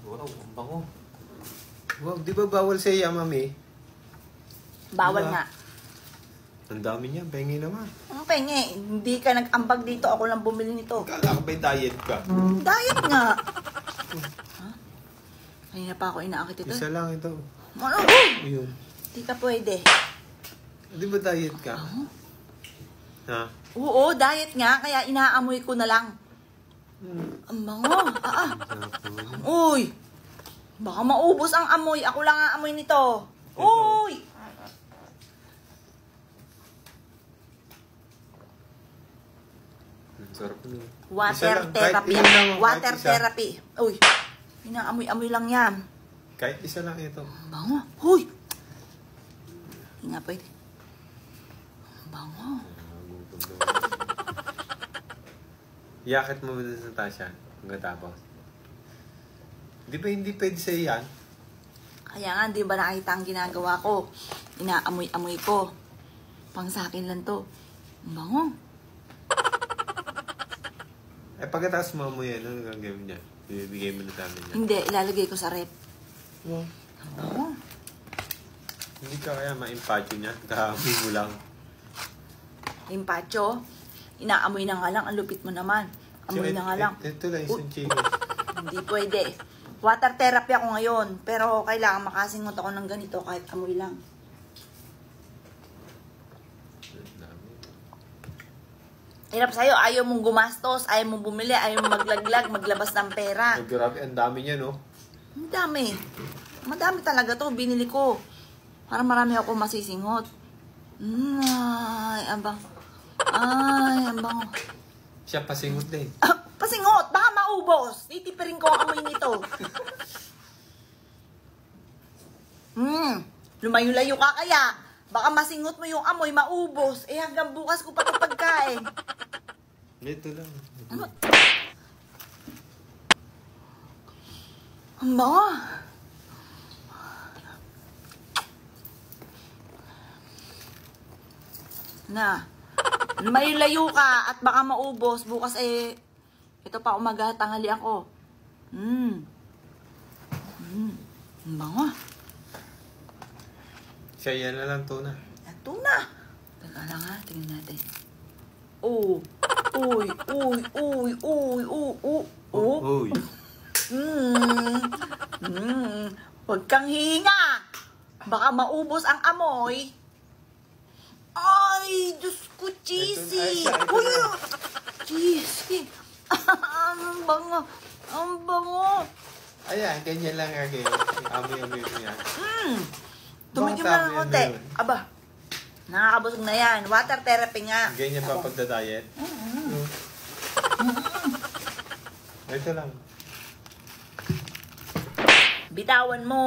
Wow, ang bango. Wow, di ba bawal sa iya, mami? Bawal diba? nga. Ang dami niya, pengi naman. Ang penge, hindi ka nag-ambag dito. Ako lang bumili nito. Kala ko ba'y diet ka? Diet nga. Ha? Kanina pa ako inaakit ito. Isa lang ito. Ano? Ayun. Hindi ka pwede. Di ba diet ka? Ha? Oo, diet nga. Kaya inaamoy ko na lang. Ang bango. Uy! Baka maubos ang amoy. Ako lang ang amoy nito. Uy! Sarap nyo. Water therapy. Water therapy. Uy! Inaamoy-amoy lang yan. Kahit isa lang ito. Ang bango. Uy! Hindi nga pwede. Ang bango. Yakit mo muna sa Tasha. Pagkatapos. Di ba hindi pwede sa iyan? Kaya nga, di ba nakita ang ginagawa ko? Inaamoy-amoy ko. Pang sa akin lang to. Ang bango. Eh, pagkatapos mo mo yan, ano gagawin niya? Bibigay mo na sa amin niya. Hindi, ilalagay ko sa rep. Wow. Ang bango. Hindi ka kaya ma-impacho niya? Kahamoy mo lang. Yung pacho, inaamoy na nga lang. Ang lupit mo naman. Amoy na nga lang. Ito lang, isang chicken. Hindi pwede. Water therapy ako ngayon. Pero kailangan makasingot ako ng ganito kahit amoy lang. Hirap sa'yo. Ayaw mong gumastos. Ayaw mong bumili. Ayaw mong maglaglag. Maglabas ng pera. Oh, grabe, ang dami niya, no? Ang dami. Madami talaga to. Binili ko. Para marami ako masisingot. Ay, abang. Ay, abang. Siya pasingot din. Pasingot! Baka maubos! Titipirin ko ang amoy nito. Lumayo-layo ka kaya. Baka masingot mo yung amoy, maubos. Eh hanggang bukas ko pa ito pagkain. Ito lang. Ano? Ang bango. Na. Lumayo-layo ka at baka maubos. Bukas ito pa umaga, tanghali ako. Ang bango. Siya yan na lang, tuna. Ito na. Teka lang ha, tingnan natin. Oh. Uy, uy, uy, uy, uy, uy. Uy. Huwag kang hinga. Baka maubos ang amoy. Ay, Diyos ko, cheesy. Uy, cheesy. Ang bango. Ang bango. Ayan, ganyan lang agay. Amoy-amoy mo yan. Tumigil na ng konti. Aba, nakakabusog na yan. Water therapy nga. Ganyan pa pagda-diet? Ito lang. Bitawan mo.